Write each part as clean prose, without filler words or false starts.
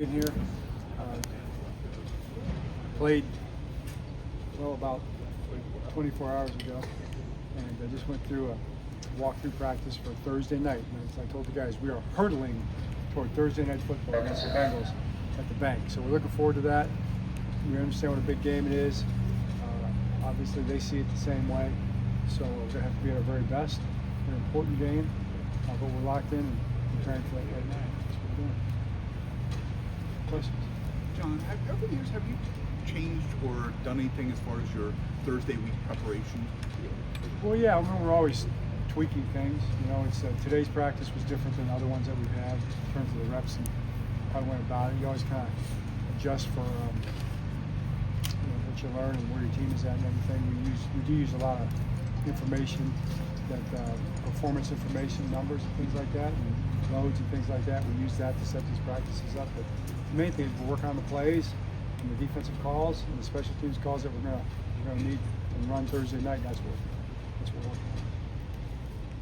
In here, played about 24 hours ago, and I just went through a walkthrough practice for Thursday night. And as I told the guys, we are hurtling toward Thursday night football against the Bengals at the bank. So we're looking forward to that. We understand what a big game it is. Obviously, they see it the same way. So we're going to have to be at our very best. It's an important game, but we're locked in and we're trying to play right now. That's what we're doing. Questions? John, over the years, have you changed or done anything as far as your Thursday week preparation? Well, yeah, I mean, we're always tweaking things. You know, it's today's practice was different than other ones that we've had in terms of the reps and how we went about it. You always kind of adjust for what you learn and where your team is at and everything. We do use a lot of information, that performance information, numbers and things like that, and loads and things like that. We use that to set these practices up. But the main thing is we're working on the plays and the defensive calls and the special teams calls that we're gonna need and run Thursday night. That's what we're working on.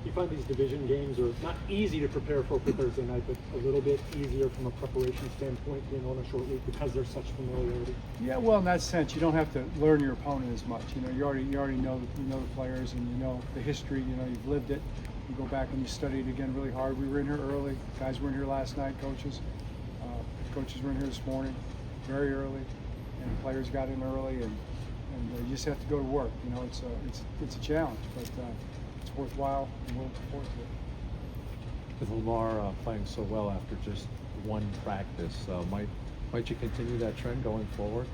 You find these division games are not easy to prepare for Thursday night, but a little bit easier from a preparation standpoint, being on a short week because there's such familiarity. Yeah, well, in that sense, you don't have to learn your opponent as much. You know, you already know the players and you know the history. You know, you've lived it. You go back and you study it again really hard. We were in here early. Guys were in here last night. Coaches were in here this morning, very early, and players got in early, and you just have to go to work. You know, it's a challenge, but it's worthwhile, and we'll look forward to it. With Lamar playing so well after just one practice, might you continue that trend going forward?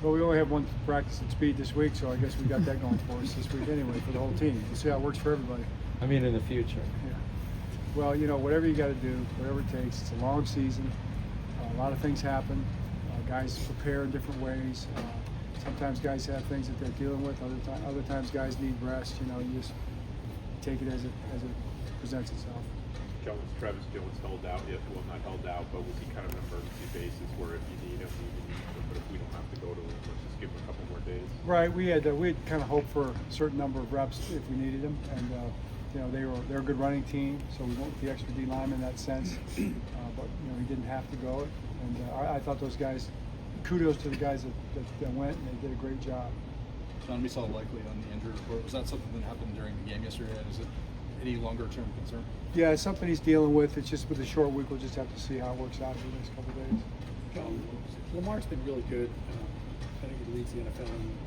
Well, we only have one practice at speed this week, so I guess we got that going for us this week anyway for the whole team. We'll see how it works for everybody. I mean, in the future. Yeah. Well, you know, whatever you got to do, whatever it takes. It's a long season. A lot of things happen. Guys prepare in different ways. Sometimes guys have things that they're dealing with. Other times guys need rest. You know, you just take it as it presents itself. John, was Travis Jones held out? Well, not held out, but was he kind of an emergency basis where if you need him, you can use him, but if we don't have to go to him, let's just give him a couple more days? Right. We had kind of hoped for a certain number of reps if we needed them, and you know they're a good running team, so we went with the extra D lineman in that sense. But you know he didn't have to go it, and I thought those guys. Kudos to the guys that went, and they did a great job. John, we saw likely on the injury report. Was that something that happened during the game yesterday? Is it any longer-term concern? Yeah, it's something he's dealing with. It's just with a short week. We'll just have to see how it works out for the next couple of days. John, Lamar's been really good. I think he leads the NFL in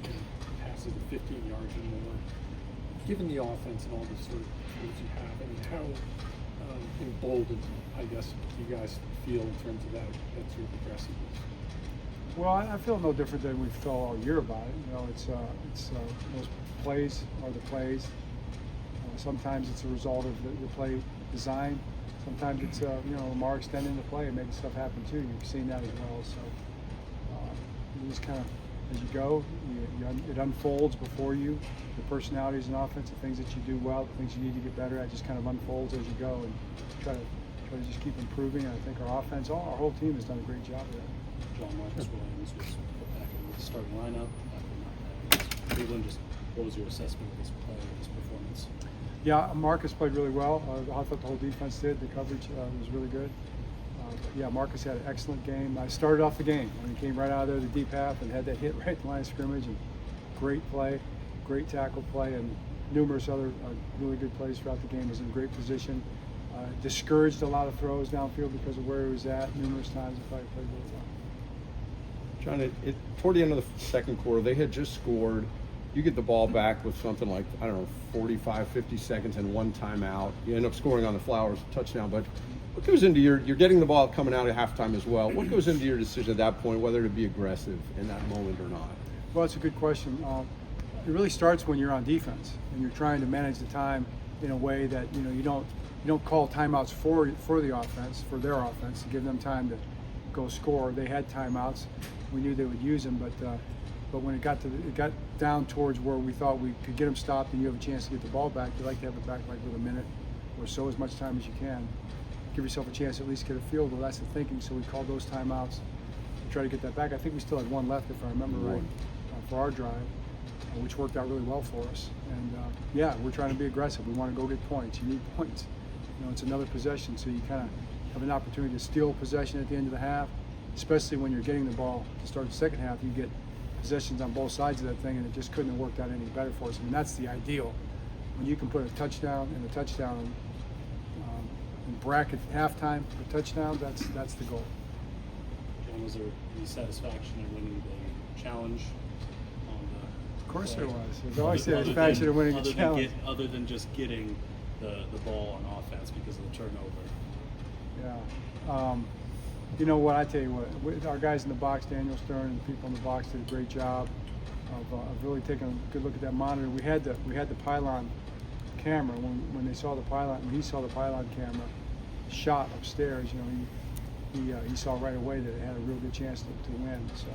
passes of 15 yards and more. Given the offense and all the sort of tools you have, I mean, how emboldened, I guess, do you guys feel in terms of that sort of aggressiveness? Well, I feel no different than we've felt all year about it. You know, it's those plays are the plays. Sometimes it's a result of the play design. Sometimes it's Lamar extending the play and making stuff happen too. You've seen that as well. So you just kind of, as you go, it unfolds before you. The personalities and offense, the things that you do well, the things you need to get better at, just kind of unfolds as you go and try to just keep improving. And I think our offense, our whole team has done a great job of that. John, Marcus Williams was put back in the starting lineup after Cleveland. Just what was your assessment of his play, his performance? Yeah, Marcus played really well. I thought the whole defense did. The coverage was really good. Yeah, Marcus had an excellent game. I started off the game. I mean, he came right out of there, the deep half, and had that hit right at the line of scrimmage. And great play, great tackle play, and numerous other really good plays throughout the game. He was in great position. Discouraged a lot of throws downfield because of where he was at numerous times. He probably played really well. John, toward the end of the second quarter, they had just scored. You get the ball back with something like, 45, 50 seconds and one timeout. You end up scoring on the Flowers touchdown. But what goes into you're getting the ball coming out at halftime as well. What goes into your decision at that point, whether to be aggressive in that moment or not? Well, it's a good question. It really starts when you're on defense and you're trying to manage the time in a way that you don't call timeouts for the offense, for their offense, to give them time to go score. They had timeouts. We knew they would use them, but when it got down towards where we thought we could get them stopped and you have a chance to get the ball back, you like to have it back like with a minute or so, as much time as you can. Give yourself a chance to at least get a field goal. That's the thinking. So we called those timeouts to try to get that back. I think we still had one left, if I remember right, for our drive, which worked out really well for us. And yeah, we're trying to be aggressive. We want to go get points. You need points. You know, it's another possession, so you kind of have an opportunity to steal possession at the end of the half, especially when you're getting the ball to start the second half, you get possessions on both sides of that thing, and it just couldn't have worked out any better for us. I mean, that's the ideal. When you can put a touchdown and a touchdown and bracket halftime for touchdown, that's the goal. John, was there any satisfaction in winning the challenge? Of course there was. There's always satisfaction in winning a challenge. Other than just getting the ball on offense because of the turnover. Yeah. You know what? I tell you what. Our guys in the box, Daniel Stern and the people in the box, did a great job of really taking a good look at that monitor. We had the pylon camera when they saw the pylon. When he saw the pylon camera shot upstairs, you know, he saw right away that it had a real good chance to win. So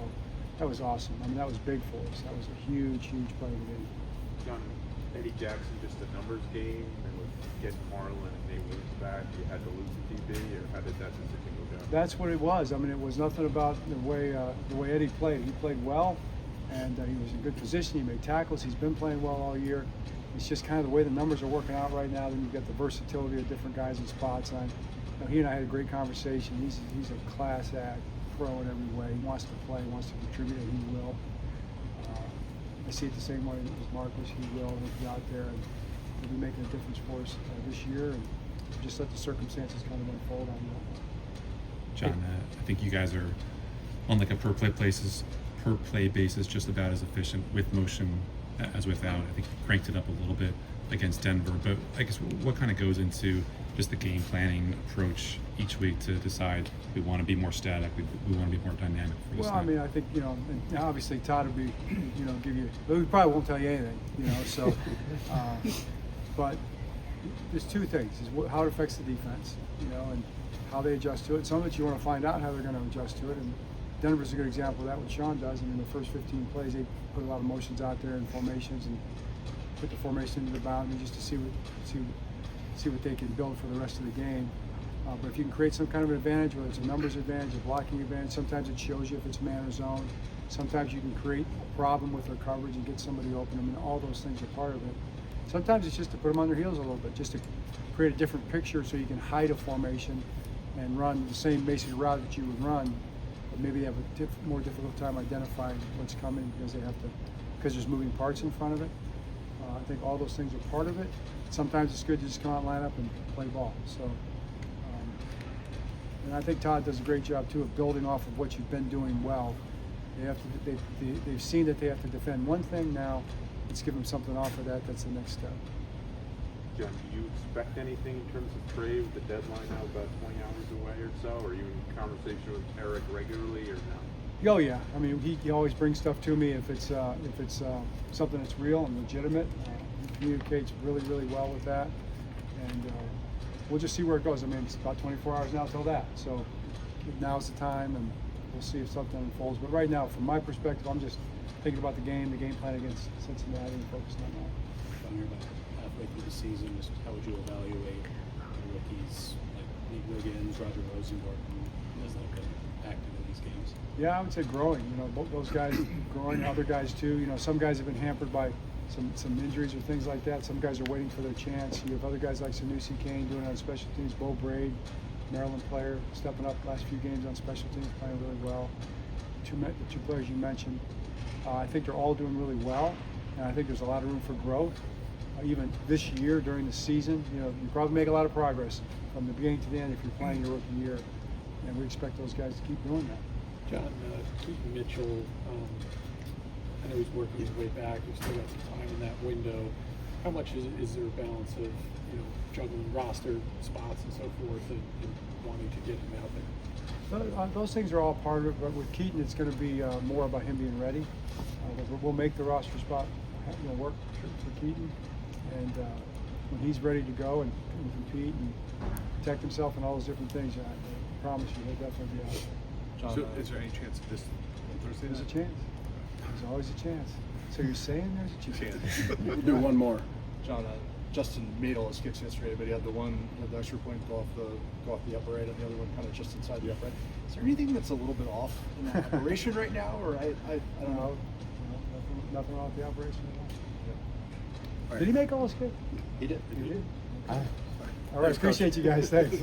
that was awesome. I mean, that was big for us. That was a huge play of the game. John, Eddie Jackson, just a numbers game, and with getting Marlon and Nate Williams back, you had to lose the DB, or how did that decision go down? That's what it was. I mean, it was nothing about the way Eddie played. He played well, and he was in good position. He made tackles. He's been playing well all year. It's just kind of the way the numbers are working out right now. Then you've got the versatility of different guys in spots. And he and I had a great conversation. He's a class act, pro in every way. He wants to play, wants to contribute, and he will. I see it the same way with Marcus. He will. He'll be out there and he'll be making a difference for us this year. And just let the circumstances kind of unfold on that. John, I think you guys are on like a per play basis just about as efficient with motion as without. I think you cranked it up a little bit against Denver, but I guess what kind of goes into just the game planning approach each week to decide we want to be more static, we want to be more dynamic for this Well, night? I mean, I think, and obviously Todd will be, give you, but we probably won't tell you anything, so, but there's two things, is how it affects the defense, and how they adjust to it. Some of it you want to find out how they're going to adjust to it, and Denver's a good example of that, what Sean does. I mean, the first 15 plays, they put a lot of motions out there and formations, and put the formation into the boundary just to see what they can build for the rest of the game. But if you can create some kind of an advantage, whether it's a numbers advantage, a blocking advantage, sometimes it shows you if it's man or zone. Sometimes you can create a problem with their coverage and get somebody open. I mean, all those things are part of it. Sometimes it's just to put them on their heels a little bit, just to create a different picture so you can hide a formation and run the same basic route that you would run, but maybe they have a more difficult time identifying what's coming because there's moving parts in front of it. I think all those things are part of it. Sometimes it's good to just come out, line up, and play ball. So, and I think Todd does a great job too of building off of what you've been doing well. They've seen that they have to defend one thing now. Let's give them something off of that. That's the next step. John, do you expect anything in terms of trade with the deadline now about 20 hours away or so? Are you in conversation with Eric regularly or no? Oh yeah, I mean he always brings stuff to me if it's something that's real and legitimate. He communicates really well with that, and we'll just see where it goes. I mean, it's about 24 hours now till that, so now's the time, and we'll see if something unfolds. But right now, from my perspective, I'm just thinking about the game plan against Cincinnati, and focusing on that. When you're about halfway through the season, just how would you evaluate the rookies like Nate Wiggins, Roger Rosengarten, as they've been active in these games? Yeah, I would say growing. Those guys growing. Other guys too. Some guys have been hampered by some injuries or things like that. Some guys are waiting for their chance. You have other guys like Sanusi Kane doing it on special teams. Bo Braid, Maryland player, stepping up last few games on special teams, playing really well. The two players you mentioned, I think they're all doing really well, and I think there's a lot of room for growth. Even this year during the season, you probably make a lot of progress from the beginning to the end if you're playing your rookie year, and we expect those guys to keep doing that. John, Keaton Mitchell, I know he's working his way back. We've still got some time in that window. How much is there a balance of juggling roster spots and so forth, and wanting to get him out there? Those things are all part of it, but with Keaton, it's going to be more about him being ready. We'll make the roster spot work for Keaton, and when he's ready to go and compete and protect himself and all those different things, I promise you, he'll definitely be out there. John, so is there any chance of this on Thursday? There's a chance. There's always a chance. So you're saying there's a chance? We'll do one more. John, Justin made all his kicks yesterday, but he had the extra point go off the upright, and the other one kind of just inside the upright. Is there anything that's a little bit off in that operation right now, or I don't know? Nothing wrong with the operation at all. All right. Did he make all his kicks? He did. He did. All right, appreciate you guys. Thanks.